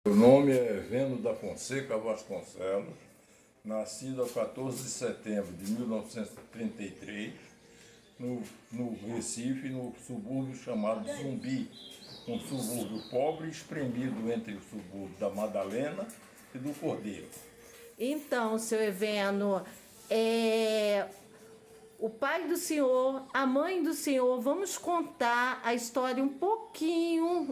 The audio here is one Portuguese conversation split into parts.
Meu nome é Vendo da Fonseca Vasconcelos, nascido a 14 de setembro de 1933, no Recife, no subúrbio chamado Zumbi, um subúrbio pobre espremido entre o subúrbio da Madalena e do Cordeiro. Então, seu Eveno, o pai do senhor, a mãe do senhor, vamos contar a história um pouquinho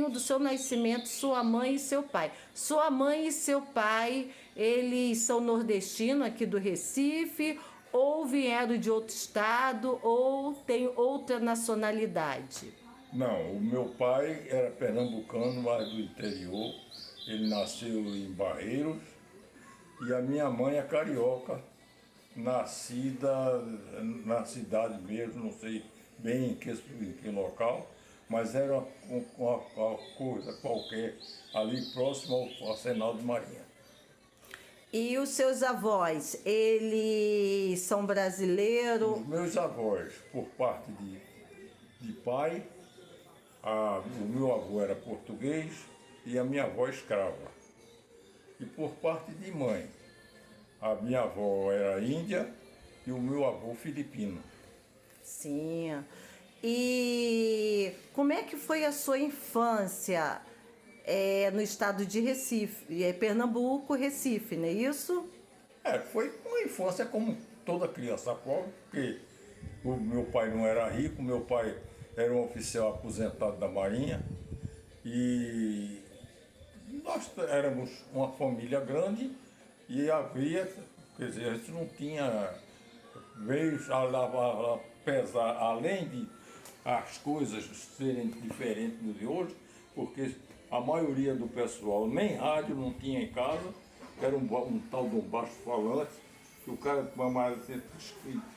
do seu nascimento, sua mãe e seu pai. Sua mãe e seu pai, eles são nordestinos aqui do Recife, ou vieram de outro estado, ou têm outra nacionalidade? Não, o meu pai era pernambucano, mas do interior. Ele nasceu em Barreiros e a minha mãe é carioca, nascida na cidade mesmo, não sei bem em que local, mas era uma coisa qualquer ali próximo ao Arsenal de Marinha. E os seus avós, eles são brasileiros? Os meus avós, por parte de pai, o meu avô era português e a minha avó escrava. E por parte de mãe, a minha avó era índia e o meu avô filipino. Sim. E como é que foi a sua infância no estado de Recife? É Pernambuco, Recife, não é isso? Foi uma infância como toda criança pobre, porque o meu pai não era rico, meu pai era um oficial aposentado da Marinha e nós éramos uma família grande e havia, quer dizer, a gente não tinha meios a pesar, além de as coisas serem diferentes do de hoje, porque a maioria do pessoal nem rádio não tinha em casa, era um tal de um baixo-falante, que o cara mais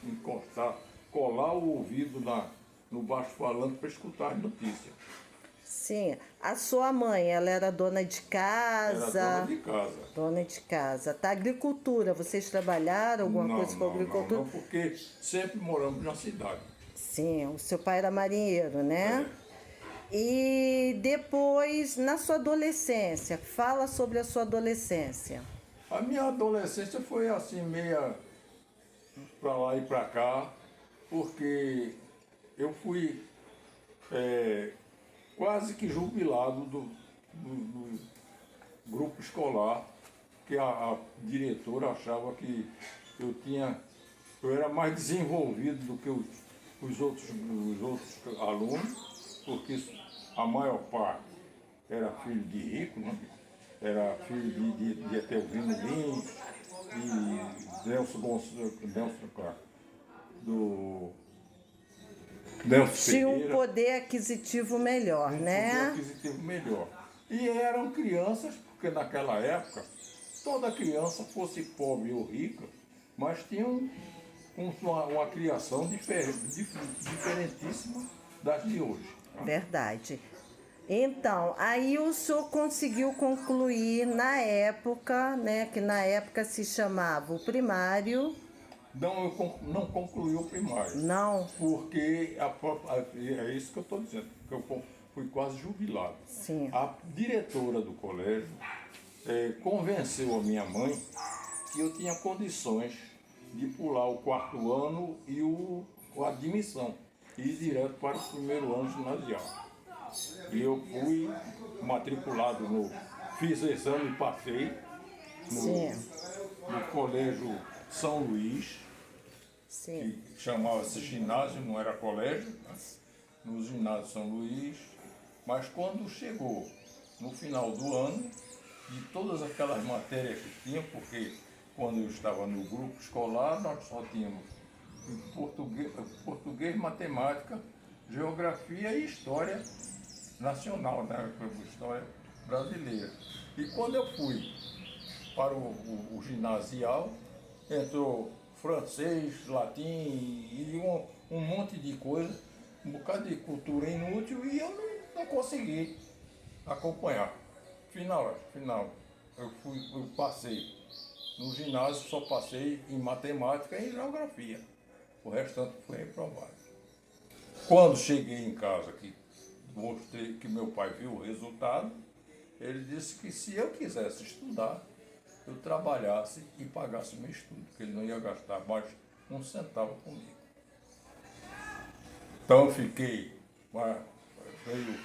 encostar, colar o ouvido no baixo-falante para escutar as notícias. Sim. A sua mãe, ela era dona de casa? Era dona de casa. Dona de casa. Tá, agricultura, vocês trabalharam alguma coisa com agricultura? Não, porque sempre moramos na cidade. Sim, o seu pai era marinheiro, né? É. E depois, na sua adolescência, fala sobre a sua adolescência. A minha adolescência foi assim, meia para lá e para cá, porque eu fui quase que jubilado do grupo escolar, que a diretora achava que eu era mais desenvolvido do que os outros alunos, porque a maior parte era filho de rico, né? Era filho de Etelvino Lins e Nelson Tinha um Pereira. poder aquisitivo melhor, né? Poder aquisitivo melhor. E eram crianças, porque naquela época, toda criança, fosse pobre ou rica, mas tinha uma criação diferentíssima das de hoje. Verdade. Então, aí o senhor conseguiu concluir na época, né, que na época se chamava o primário. Não, não concluí o primário. Não? Porque é isso que eu estou dizendo, que eu fui quase jubilado. Sim. A diretora do colégio convenceu a minha mãe que eu tinha condições de pular o quarto ano e a admissão, e ir direto para o primeiro ano ginasial. E eu fui matriculado fiz exame e passei no colégio São Luís, Sim. que chamava-se ginásio, não era colégio, né? No ginásio São Luís, mas quando chegou no final do ano, de todas aquelas matérias que tinha, porque quando eu estava no grupo escolar, nós só tínhamos português, matemática, geografia e história nacional, né? História brasileira. E quando eu fui para o ginasial, entrou francês, latim e um monte de coisa, um bocado de cultura inútil, e eu não consegui acompanhar. Final, eu passei no ginásio, só passei em matemática e em geografia. O restante foi reprovado. Quando cheguei em casa, que mostrei que meu pai viu o resultado, Ele disse que se eu quisesse estudar, eu trabalhasse e pagasse o meu estudo, que ele não ia gastar mais um centavo comigo. Então eu fiquei meio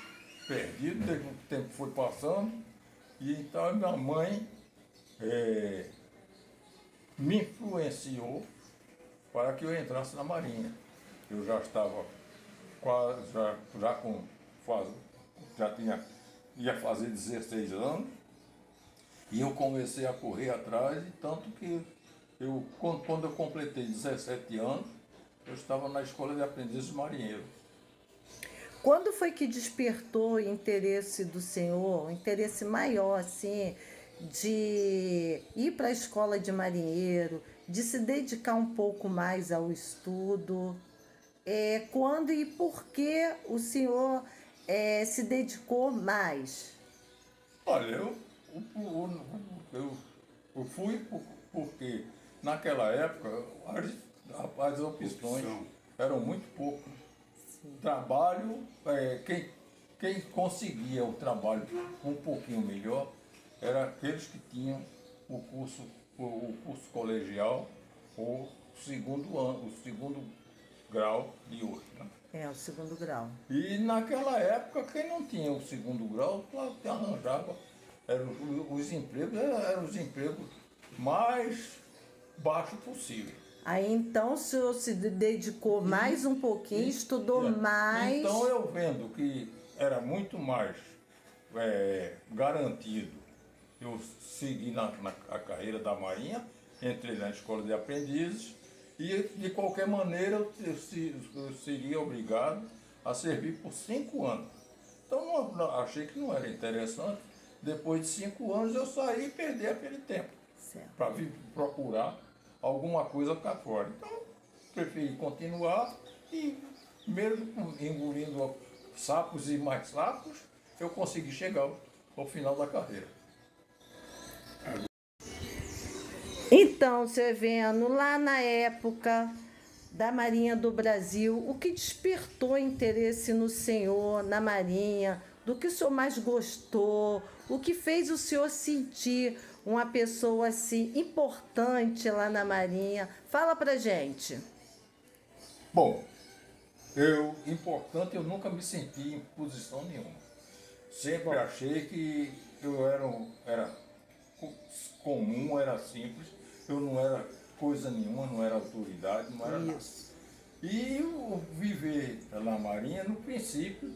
perdido, o tempo foi passando, e então a minha mãe me influenciou para que eu entrasse na Marinha. Eu já estava quase, já com quase, ia fazer 16 anos, e eu comecei a correr atrás, e tanto que quando eu completei 17 anos, eu estava na escola de aprendizes marinheiros. Quando foi que despertou o interesse do senhor, o interesse maior, assim, de ir para a escola de marinheiro, de se dedicar um pouco mais ao estudo? Quando e por que o senhor se dedicou mais? Olha, eu fui porque naquela época as opções eram muito poucas. Trabalho, quem conseguia o trabalho um pouquinho melhor eram aqueles que tinham o curso colegial ou segundo ano, o segundo grau de hoje, né? O segundo grau. E naquela época, quem não tinha o segundo grau, claro que arranjava, os empregos eram os empregos mais baixos possível. Aí então o senhor se dedicou mais um pouquinho, estudou mais. Então eu vendo que era muito mais garantido eu seguir a carreira da Marinha, entrei na escola de aprendizes, e de qualquer maneira eu seria obrigado a servir por 5 anos. Então achei que não era interessante. Depois de 5 anos eu saí e perdi aquele tempo para vir procurar alguma coisa cá fora. Então preferi continuar e mesmo engolindo sapos e mais sapos, eu consegui chegar ao final da carreira. Então, seu Eveno, lá na época da Marinha do Brasil, o que despertou interesse no senhor, na Marinha? Do que o senhor mais gostou? O que fez o senhor sentir uma pessoa assim importante lá na Marinha? Fala pra gente. Bom, importante eu nunca me senti em posição nenhuma. Sempre achei que eu era comum, era simples, eu não era coisa nenhuma, não era autoridade, não era nada. E o viver na Marinha, no princípio,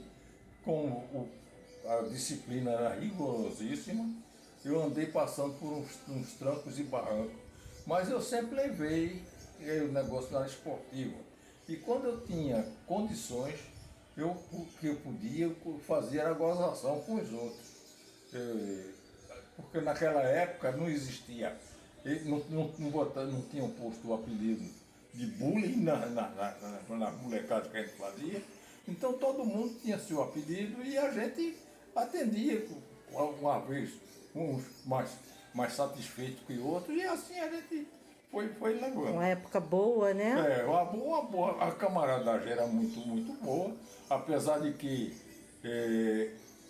como a disciplina era rigorosíssima, eu andei passando por uns trancos e barrancos, mas eu sempre levei o negócio na esportiva. E quando eu tinha condições, o que eu podia fazer era gozação com os outros. Porque naquela época não existia, não tinham posto o apelido de bullying na molecada que a gente fazia. Então todo mundo tinha seu apelido e a gente atendia uma vez, uns mais satisfeitos que outros, e assim a gente foi levando. Uma época boa, né? Uma boa. A camaradagem era muito, muito boa, apesar de que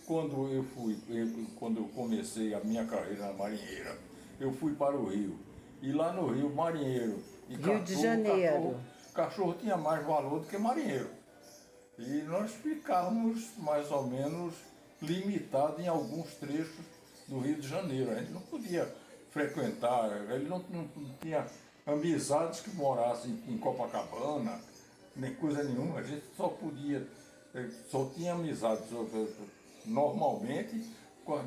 quando eu comecei a minha carreira na marinheira, eu fui para o Rio. E lá no Rio, marinheiro e Rio de Janeiro. Cachorro tinha mais valor do que marinheiro. E nós ficávamos mais ou menos limitados em alguns trechos do Rio de Janeiro. A gente não podia frequentar, ele não tinha amizades que morassem em Copacabana, nem coisa nenhuma. A gente só tinha amizades normalmente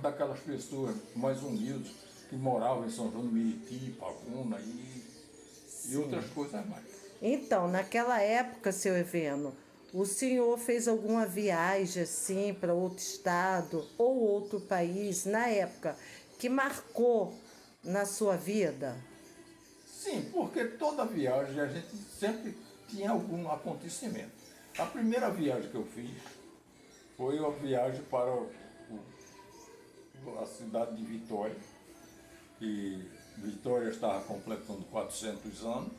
daquelas pessoas mais humildes que moravam em São João do Meriti, Pavuna e outras coisas mais. Então, naquela época, seu Eveno, o senhor fez alguma viagem assim para outro estado ou outro país na época que marcou na sua vida? Sim, porque toda viagem a gente sempre tinha algum acontecimento. A primeira viagem que eu fiz foi uma viagem para a cidade de Vitória, que Vitória estava completando 400 anos,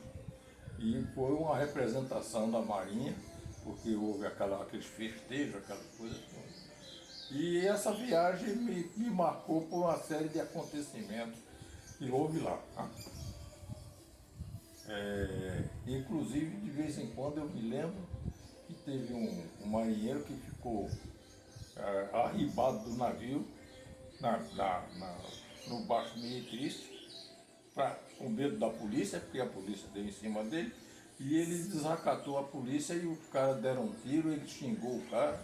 e foi uma representação da Marinha, porque houve aqueles festejos, aquelas coisas todas. E essa viagem me marcou por uma série de acontecimentos que houve lá. Tá? Inclusive, de vez em quando eu me lembro que teve um marinheiro que ficou arribado do navio, no Baixo Meretrístico, com medo da polícia, porque a polícia deu em cima dele, e ele desacatou a polícia e os caras deram um tiro, ele xingou o cara,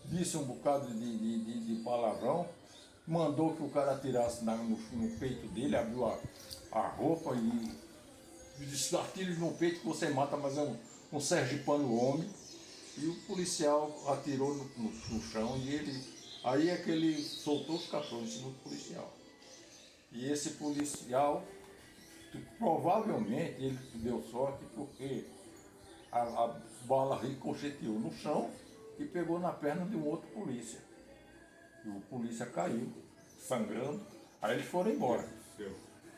disse um bocado de palavrão, mandou que o cara atirasse no peito dele, abriu a roupa e disse: atire no peito que você mata, mas é um sergipano homem. E o policial atirou no chão e aí é que ele soltou os cachorros em cima do policial. E esse policial, provavelmente, ele deu sorte porque a bala ricocheteou no chão e pegou na perna de um outro polícia. E o polícia caiu, sangrando, aí eles foram embora.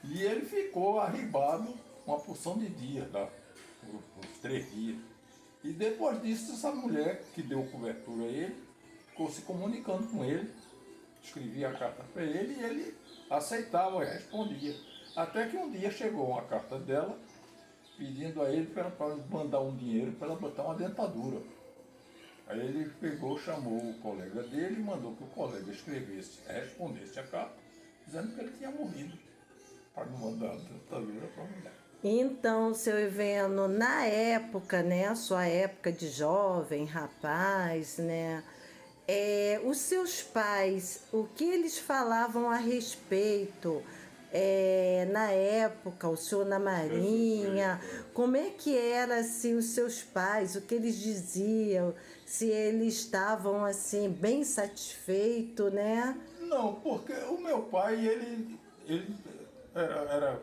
E ele ficou arribado uma porção de dias, uns 3 dias. E depois disso, essa mulher que deu cobertura a ele, ficou se comunicando com ele, escrevia a carta para ele e ele aceitava e respondia. Até que um dia chegou uma carta dela, pedindo a ele para mandar um dinheiro para ela botar uma dentadura. Aí ele pegou, chamou o colega dele e mandou que o colega respondesse a carta, dizendo que ele tinha morrido, para não mandar a dentadura para a mulher. Então, seu Iveno, na época, né, a sua época de jovem, rapaz, né, os seus pais, o que eles falavam a respeito, na época, o senhor na Marinha, como é que era, assim, os seus pais, o que eles diziam, se eles estavam, assim, bem satisfeitos, né? Não, porque o meu pai, ele era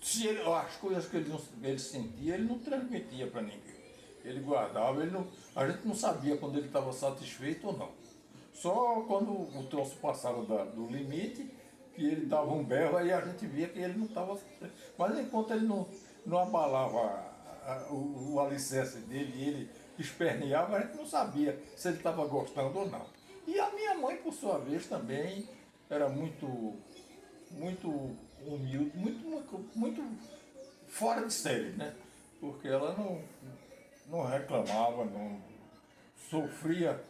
se as coisas que ele sentia, ele não transmitia para ninguém. Ele guardava, a gente não sabia quando ele estava satisfeito ou não. Só quando o troço passava do limite, que ele dava um berro, aí a gente via que ele não estava satisfeito. Mas enquanto ele não abalava o alicerce dele e ele esperneava, a gente não sabia se ele estava gostando ou não. E a minha mãe, por sua vez, também era muito humilde, muito fora de série, né? Porque ela não reclamava, não sofria,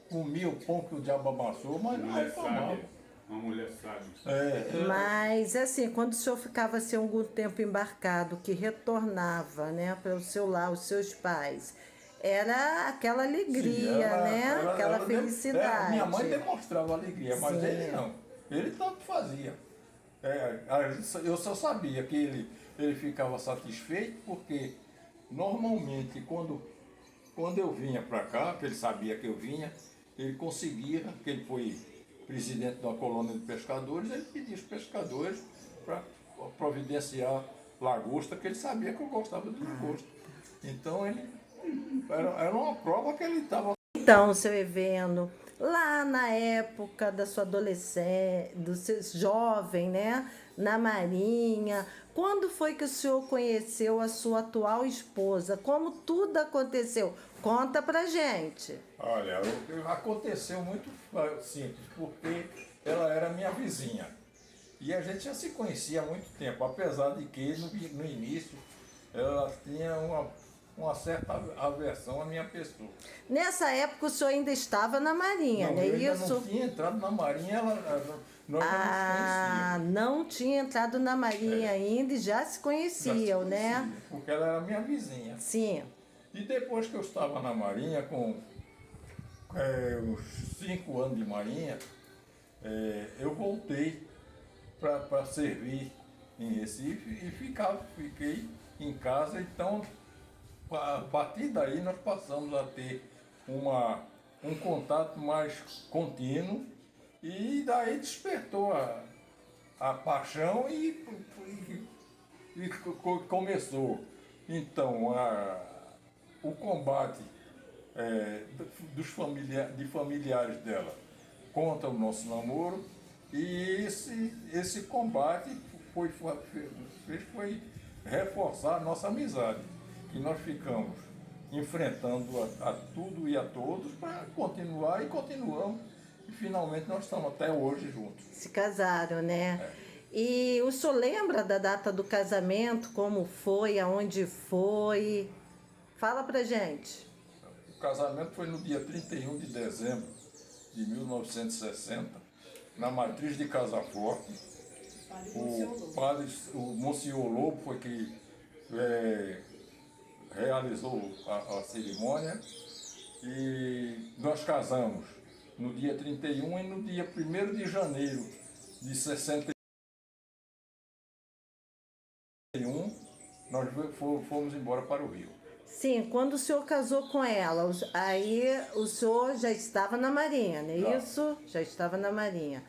comia o pão que o diabo amassou, mas não reclamava. Uma mulher sábia. Mas, assim, quando o senhor ficava assim, algum tempo embarcado, que retornava, né, para o seu lar, os seus pais, era aquela alegria, Sim, né? Aquela felicidade. Minha mãe demonstrava alegria, mas Sim. ele não. Ele tanto fazia. Eu só sabia que ele ficava satisfeito porque, normalmente, quando eu vinha para cá, que ele sabia que eu vinha, ele conseguia, que ele foi presidente de uma colônia de pescadores, ele pedia os pescadores para providenciar lagosta, que ele sabia que eu gostava de lagosta. Então, era uma prova que ele estava... Então, seu Iveno, lá na época da sua adolescência, do seu jovem, né, na Marinha, quando foi que o senhor conheceu a sua atual esposa? Como tudo aconteceu? Conta pra gente. Olha, aconteceu muito simples, porque ela era minha vizinha. E a gente já se conhecia há muito tempo, apesar de que no início ela tinha uma certa aversão à minha pessoa. Nessa época o senhor ainda estava na Marinha, Não, não é eu ainda isso? não tinha entrado na Marinha, nós Ah, não nos não tinha entrado na Marinha ainda e já se conheciam, conhecíamos. né? Porque ela era minha vizinha. Sim. E depois que eu estava na Marinha, com uns 5 anos de Marinha, eu voltei para servir em Recife e fiquei em casa. Então, a partir daí, nós passamos a ter um contato mais contínuo e daí despertou a paixão e começou. Então, o combate de familiares dela contra o nosso namoro, e esse combate foi reforçar a nossa amizade. E nós ficamos enfrentando a tudo e a todos para continuar e continuamos. E finalmente nós estamos até hoje juntos. Se casaram, né? É. E o senhor lembra da data do casamento, como foi, aonde foi? Fala pra gente. O casamento foi no dia 31 de dezembro de 1960, na matriz de Casa Forte. O Monsenhor Lobo foi que realizou a cerimônia e nós casamos no dia 31 e no dia 1º de janeiro de 61, nós fomos embora para o Rio. Sim, quando o senhor casou com ela, aí o senhor já estava na Marinha, não é Já. isso? Já estava na Marinha.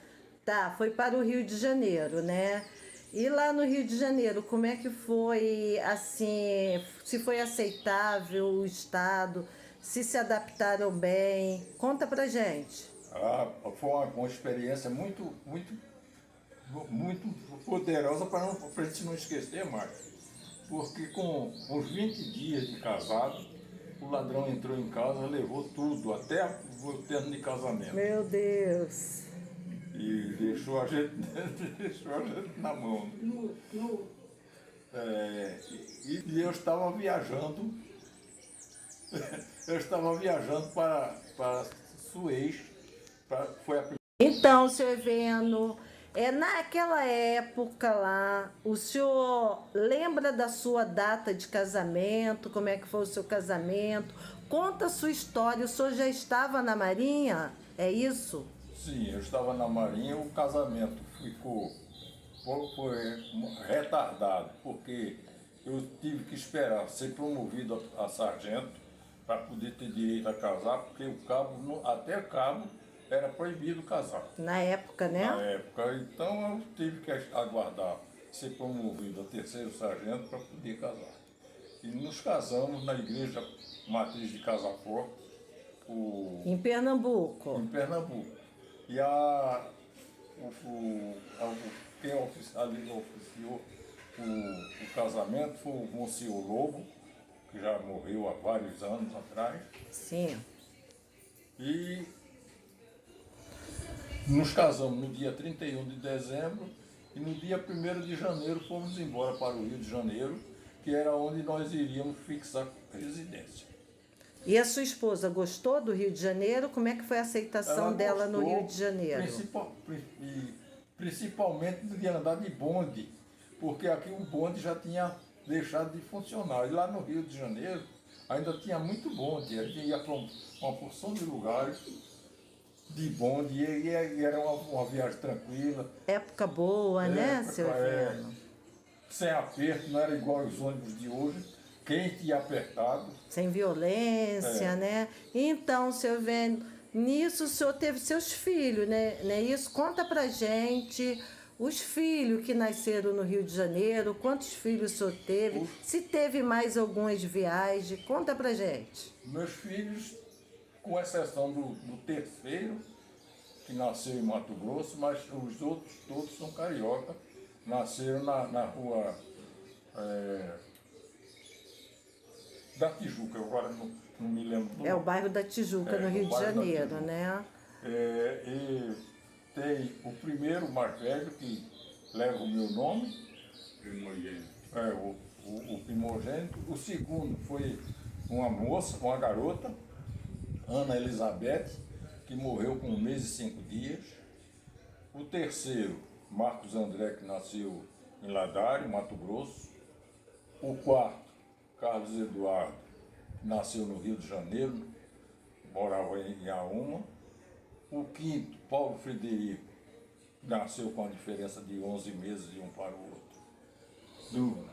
Tá, foi para o Rio de Janeiro, né? E lá no Rio de Janeiro, como é que foi, assim, se foi aceitável o Estado, se adaptaram bem? Conta pra gente. Foi uma experiência muito poderosa para a gente não esquecer mais. Porque com uns 20 dias de casado, o ladrão entrou em casa, levou tudo, até o terno de casamento. Meu Deus. E deixou a gente, na mão. E eu estava viajando, para Suez, foi a primeira. Então, seu Eveno, naquela época lá, o senhor lembra da sua data de casamento? Como é que foi o seu casamento? Conta a sua história. O senhor já estava na Marinha? É isso? Sim, eu estava na Marinha, o casamento foi retardado, porque eu tive que esperar ser promovido a sargento para poder ter direito a casar, porque até cabo era proibido casar. Na época, né? Na época, então eu tive que aguardar ser promovido a 3º sargento para poder casar. E nos casamos na igreja matriz de Casa Forte, Em Pernambuco. em Pernambuco. E quem oficiou o casamento foi o Monsenhor Lobo, que já morreu há vários anos atrás. Sim. E nos casamos no dia 31 de dezembro e no dia 1º de janeiro fomos embora para o Rio de Janeiro, que era onde nós iríamos fixar residência. E a sua esposa gostou do Rio de Janeiro? Como é que foi a aceitação Ela dela no gostou, Rio de Janeiro? Principalmente de andar de bonde, porque aqui o bonde já tinha deixado de funcionar. E lá no Rio de Janeiro ainda tinha muito bonde, a gente ia para uma porção de lugares de bonde e era uma viagem tranquila. Época boa, né, seu Eveno? Sem aperto, não era igual os ônibus de hoje, quente e apertado. Sem violência, né? Então, seu Eveno, nisso o senhor teve seus filhos, né? Não é isso? Conta pra gente os filhos que nasceram no Rio de Janeiro, quantos filhos o senhor teve, se teve mais algumas viagens, conta pra gente. Meus filhos, com exceção do terceiro, que nasceu em Mato Grosso, mas os outros todos são carioca, nasceram na rua da Tijuca, eu agora não me lembro. É o bairro da Tijuca, no Rio de Janeiro, né? E tem o primeiro, mais velho, que leva o meu nome. Primogênito. O primogênito. O segundo foi uma moça, uma garota, Ana Elizabeth, que morreu com 1 mês e 5 dias. O terceiro, Marcos André, que nasceu em Ladário, Mato Grosso. O quarto, Carlos Eduardo, que nasceu no Rio de Janeiro, morava em Auma. O quinto, Paulo Frederico, nasceu com a diferença de 11 meses de um para o outro,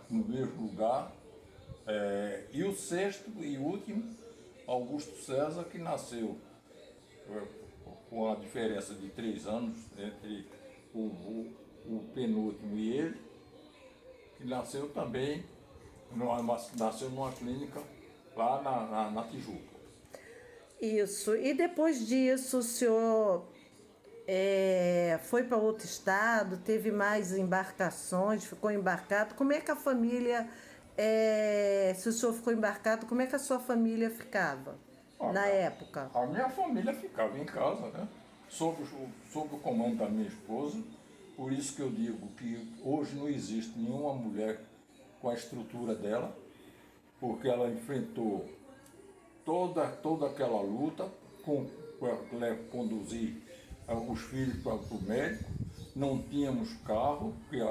no mesmo lugar. E o sexto e último, Augusto César, que nasceu com a diferença de 3 anos entre o penúltimo e ele, que nasceu também, nasceu numa clínica lá na Tijuca. Isso. E depois disso, o senhor foi para outro estado, teve mais embarcações, ficou embarcado. Como é que a família se o senhor ficou embarcado, como é que a sua família ficava na época? A minha família ficava em casa, né? Sob o comando da minha esposa. Por isso que eu digo que hoje não existe nenhuma mulher com a estrutura dela, porque ela enfrentou toda aquela luta para conduzir os filhos para o médico. Não tínhamos carro, porque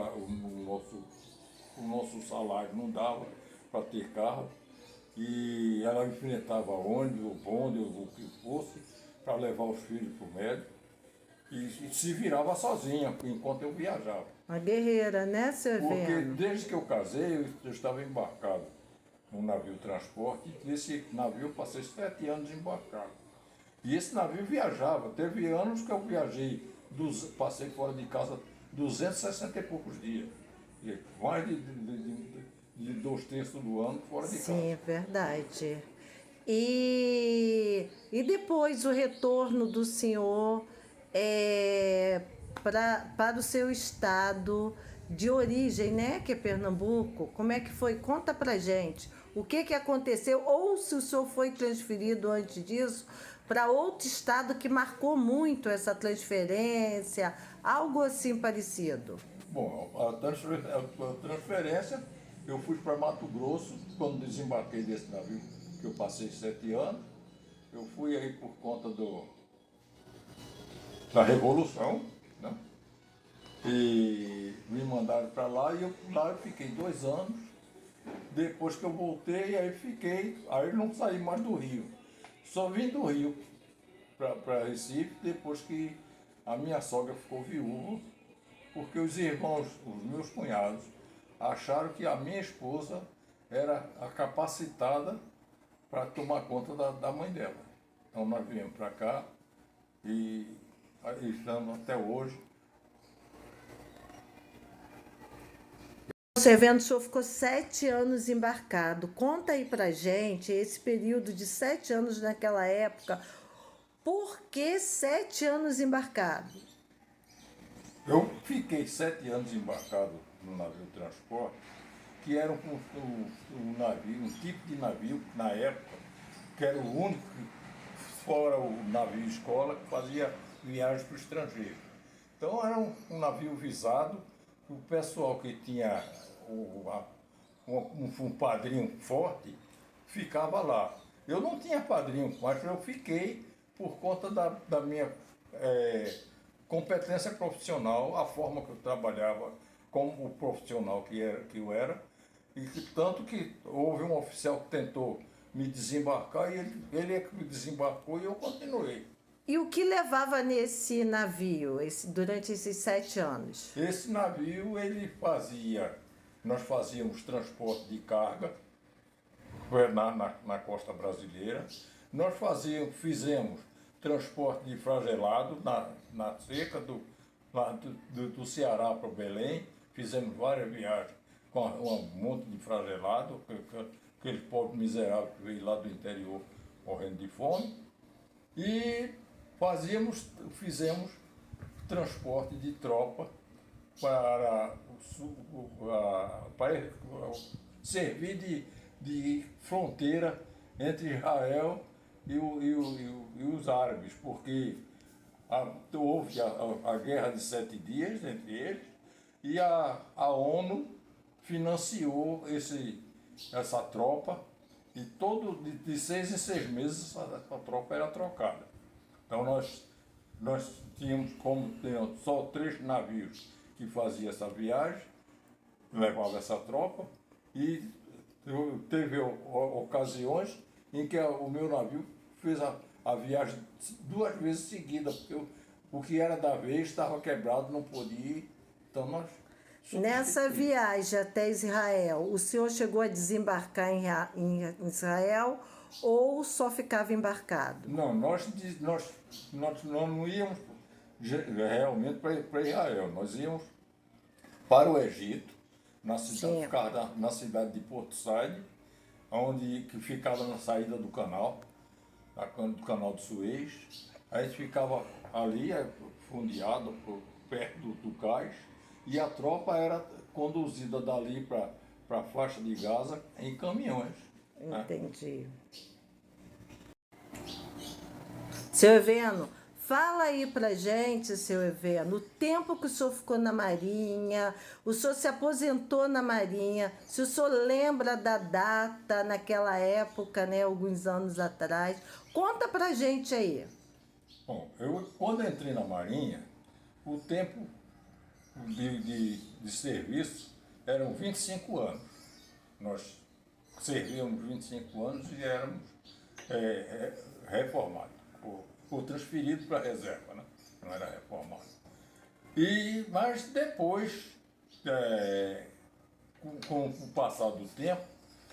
o nosso salário não dava para ter carro. E ela enfrentava ônibus, bonde, o que fosse, para levar os filhos para o médico. E se virava sozinha, enquanto eu viajava. Uma guerreira, né, seu Porque Eveno? desde que eu casei, eu estava embarcado num navio de transporte, e nesse navio eu passei 7 anos embarcado. E esse navio viajava. Teve anos que eu viajei, passei fora de casa 260 e poucos dias. Mais de 2/3 do ano fora de casa. Sim, é verdade. E depois o retorno do senhor para o seu estado de origem, né, que é Pernambuco, como é que foi? Conta pra gente. O que aconteceu? Ou se o senhor foi transferido antes disso para outro estado que marcou muito essa transferência, algo assim parecido. Bom, a transferência, eu fui para Mato Grosso, quando desembarquei desse navio, que eu passei 7 anos. Eu fui aí por conta da Revolução, né? E me mandaram para lá e lá eu fiquei 2 anos. Depois que eu voltei, aí não saí mais do Rio. Só vim do Rio para Recife depois que a minha sogra ficou viúva, porque os irmãos, os meus cunhados, acharam que a minha esposa era a capacitada para tomar conta da mãe dela. Então nós viemos para cá e estamos até hoje. Seu Eveno, o senhor ficou 7 anos embarcado. Conta aí pra gente esse período de 7 anos naquela época. Por que 7 anos embarcado? Eu fiquei 7 anos embarcado no navio de transporte, que era um navio, um tipo de navio, na época, que era o único, fora o navio escola, que fazia viagens para o estrangeiro. Então era um navio visado, o pessoal que tinha um padrinho forte ficava lá. Eu não tinha padrinho, mas eu fiquei por conta da minha competência profissional, a forma que eu trabalhava como o profissional que eu era, e tanto que houve um oficial que tentou me desembarcar e ele é que me desembarcou e eu continuei. E o que levava nesse navio durante esses 7 anos? Esse navio, nós fazíamos transporte de carga na costa brasileira, nós fizemos transporte de fragelado na seca do Ceará para o Belém, fizemos várias viagens com um monte de fragelado, aquele pobre miserável que veio lá do interior morrendo de fome, e fizemos transporte de tropa para servir de fronteira entre Israel e os árabes, porque houve a guerra de 7 dias entre eles e a ONU financiou essa tropa e de 6 em 6 meses essa tropa era trocada. Então nós tínhamos só 3 navios que faziam essa viagem, levavam essa tropa, e teve ocasiões em que o meu navio fez a viagem 2 vezes seguidas, porque o que era da vez estava quebrado, não podia ir. Então nós... Nessa viagem até Israel, o senhor chegou a desembarcar em Israel ou só ficava embarcado? Não, nós não íamos realmente para Israel, nós íamos para o Egito, ficava na cidade de Porto Said, que ficava na saída do canal de Suez. A gente ficava ali, fundeado perto do cais, e a tropa era conduzida dali para para a faixa de Gaza em caminhões. Né? Entendi. Seu Eveno, fala aí pra gente, seu Eveno, o tempo que o senhor ficou na Marinha, o senhor se aposentou na Marinha, se o senhor lembra da data naquela época, né, alguns anos atrás, conta pra gente aí. Bom, quando eu entrei na Marinha, o tempo de serviço eram 25 anos. Nós servíamos 25 anos e éramos reformados, ou transferidos para a reserva, né? Não era reformado. Mas depois, com o passar do tempo,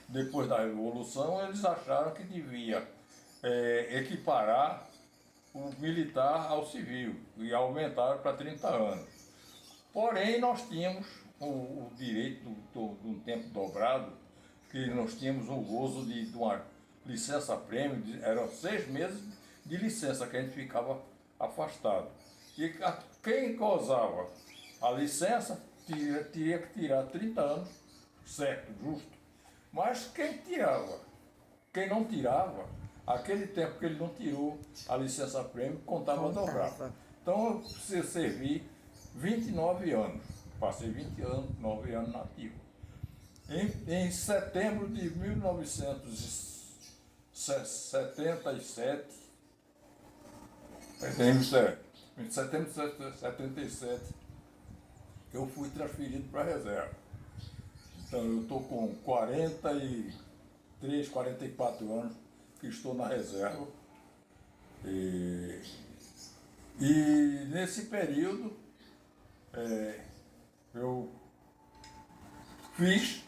depois da Revolução, eles acharam que devia equiparar o militar ao civil e aumentaram para 30 anos. Porém, nós tínhamos o direito de um tempo dobrado, que nós tínhamos o gozo de uma licença-prêmio, eram 6 meses de licença que a gente ficava afastado. E quem gozava a licença teria que tirar 30 anos, certo, justo. Mas quem não tirava, aquele tempo que ele não tirou a licença-prêmio, contava dobrado. Então, eu servi 29 anos, passei 29 anos na ativa. Em setembro de 1977, em setembro de 77, eu fui transferido para a reserva. Então, eu estou com 43, 44 anos que estou na reserva. E nesse período, eu fiz,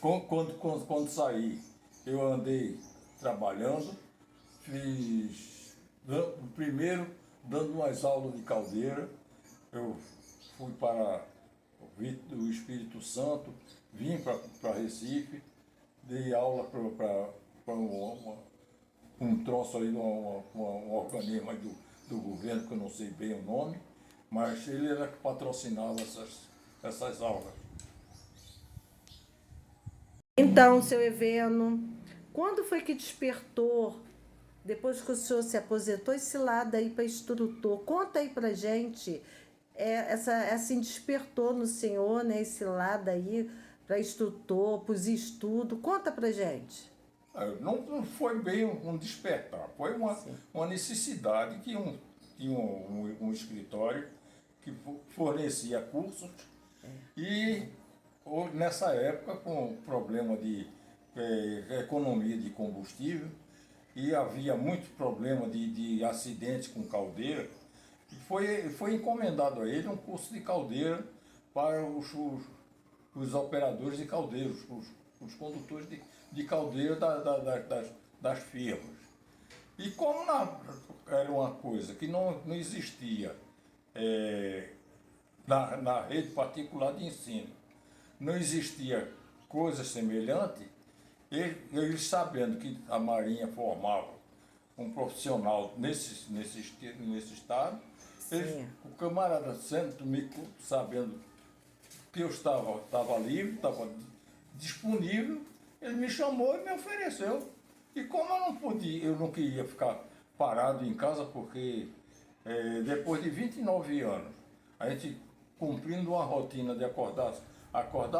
quando saí, eu andei trabalhando, primeiro dando umas aulas de caldeira, eu fui para o Espírito Santo, vim para Recife, dei aula para um troço aí, um organismo aí do governo, que eu não sei bem o nome, mas ele era que patrocinava essas aulas. Então, seu Eveno, quando foi que despertou, depois que o senhor se aposentou, esse lado aí para instrutor? Conta aí pra gente, assim, despertou no senhor, né, esse lado aí para instrutor, para os estudos. Conta pra gente. Não foi bem um despertar, foi uma necessidade que tinha um escritório que fornecia cursos e nessa época, com o problema de economia de combustível, e havia muito problema de acidentes com caldeira, foi encomendado a ele um curso de caldeira para os operadores de caldeiros, os condutores de caldeira das firmas. E como era uma coisa que não existia na rede particular de ensino, não existia coisa semelhante, eles sabendo que a Marinha formava um profissional nesse estado, o camarada sabendo que eu estava livre, estava disponível, ele me chamou e me ofereceu. E como eu não queria ficar parado em casa, porque depois de 29 anos, a gente cumprindo uma rotina de acordar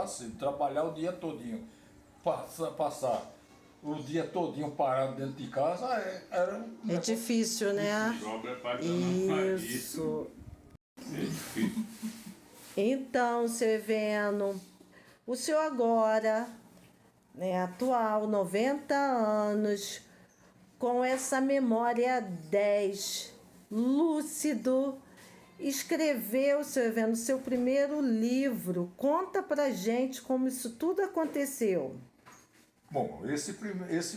cedo, trabalhar o dia todinho, passar o dia todinho parado dentro de casa, era... É difícil, né? Isso. É difícil. Então, seu Eveno, o senhor agora, né, atual, 90 anos, com essa memória 10, lúcido, escreveu, seu Eveno, seu primeiro livro. Conta pra gente como isso tudo aconteceu. Bom, esse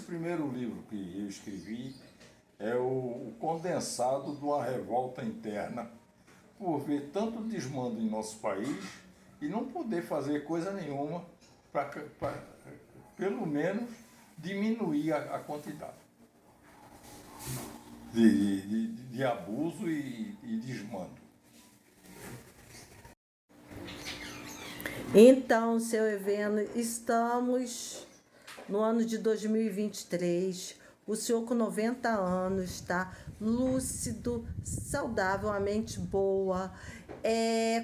primeiro livro que eu escrevi é o condensado de uma revolta interna por ver tanto desmando em nosso país e não poder fazer coisa nenhuma para pelo menos diminuir a quantidade de abuso e desmando. Então, seu Eveno, estamos no ano de 2023. O senhor com 90 anos, tá? Lúcido, saudável, a mente boa.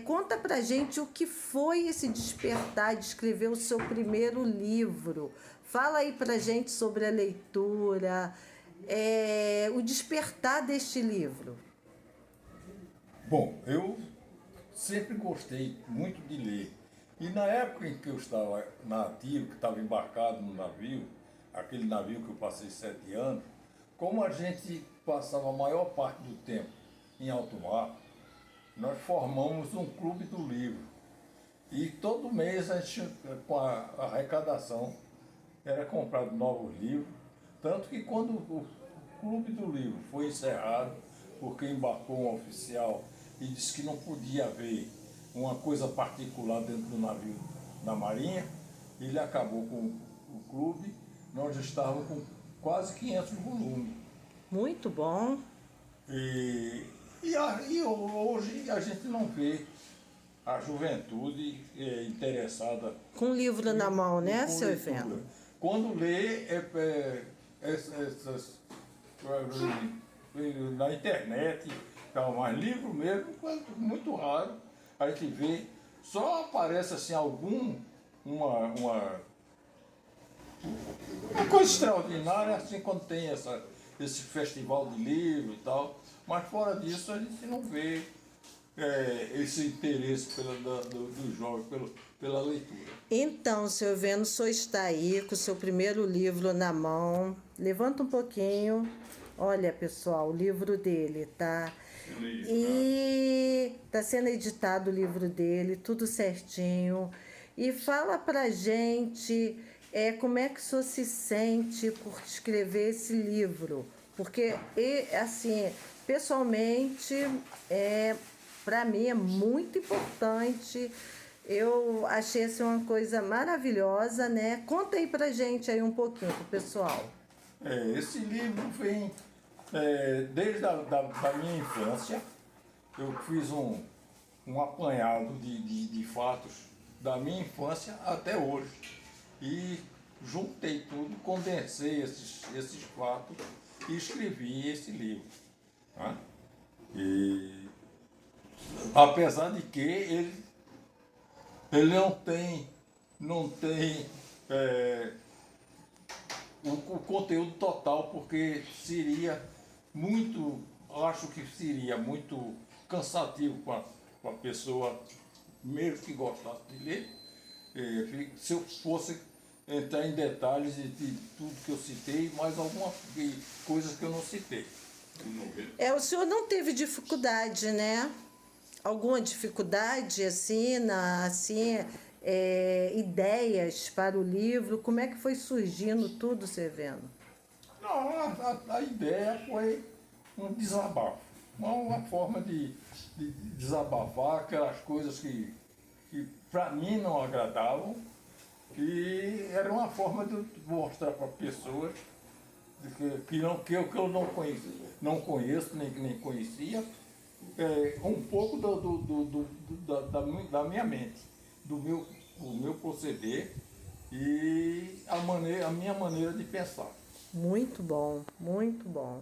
Conta pra gente o que foi esse despertar de escrever o seu primeiro livro. Fala aí pra gente sobre a leitura, o despertar deste livro. Bom, eu sempre gostei muito de ler. E na época em que eu estava nativo, que estava embarcado no navio, aquele navio que eu passei 7 anos, como a gente passava a maior parte do tempo em alto mar, nós formamos um clube do livro. E todo mês a gente, com a arrecadação, era comprado novos livros. Tanto que quando o clube do livro foi encerrado, porque embarcou um oficial e disse que não podia haver uma coisa particular dentro do navio da Marinha, ele acabou com o clube. Nós estávamos com quase 500 volumes. Muito bom. E hoje a gente não vê a juventude interessada Com o livro na mão, né, com seu leitura. Eveno? Quando lê, na internet, então, mas livro mesmo, muito raro. A gente vê, só aparece assim uma coisa extraordinária, assim, quando tem esse festival de livro e tal. Mas fora disso, a gente não vê esse interesse do jovem pela leitura. Então, seu Eveno, o senhor está aí com o seu primeiro livro na mão. Levanta um pouquinho. Olha, pessoal, o livro dele, tá? E está sendo editado o livro dele, tudo certinho. E fala pra gente como é que o senhor se sente por escrever esse livro. Porque, assim, pessoalmente, para mim é muito importante. Eu achei assim uma coisa maravilhosa, né? Conta aí pra gente aí um pouquinho, pro pessoal. Esse livro vem desde da minha infância. Eu fiz um apanhado de fatos da minha infância até hoje. E juntei tudo, condensei esses fatos e escrevi esse livro. Né? E apesar de que ele não tem o conteúdo total, porque acho que seria muito cansativo para a pessoa, mesmo que gostasse de ler, se eu fosse entrar em detalhes de tudo que eu citei, mais algumas coisas que eu não citei. O senhor não teve dificuldade, né? Alguma dificuldade, assim, ideias para o livro? Como é que foi surgindo tudo, Seveno? Não, a ideia foi um desabafo, uma forma de desabafar aquelas coisas que para mim não agradavam, e era uma forma de mostrar para pessoas que eu não conheço, nem conhecia, um pouco da minha mente, do meu proceder e a minha maneira de pensar. Muito bom, muito bom.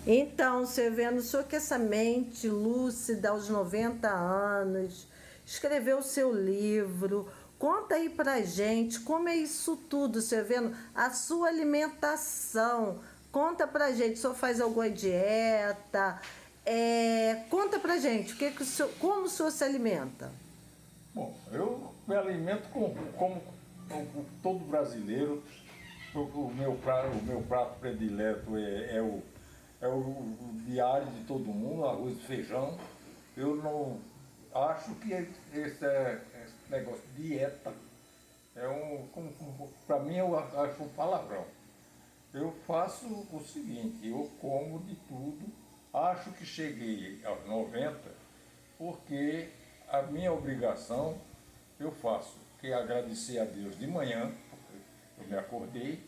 Então, Seveno, o senhor com essa mente lúcida aos 90 anos, escreveu o seu livro. Conta aí pra gente como é isso tudo, Seveno, a sua alimentação. Conta pra gente, o senhor faz alguma dieta? Conta pra gente, como o senhor se alimenta? Bom, eu me alimento como todo brasileiro. O meu prato predileto é o diário de todo mundo, arroz e feijão. Eu não acho que esse negócio de dieta para mim eu acho um palavrão. Eu faço o seguinte, eu como de tudo, acho que cheguei aos 90 porque a minha obrigação eu faço, que é agradecer a Deus de manhã, porque eu me acordei,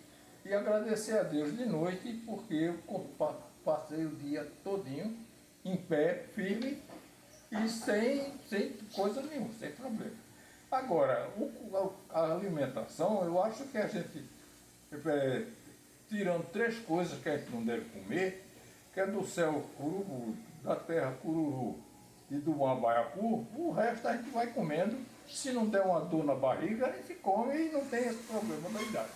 e agradecer a Deus de noite, porque eu passei o dia todinho em pé, firme, e sem coisa nenhuma, sem problema. Agora, a alimentação, eu acho que a gente, tirando 3 coisas que a gente não deve comer, que é do céu curubu, da terra cururu e do mar baiacu, o resto a gente vai comendo. Se não der uma dor na barriga, a gente come e não tem esse problema da idade.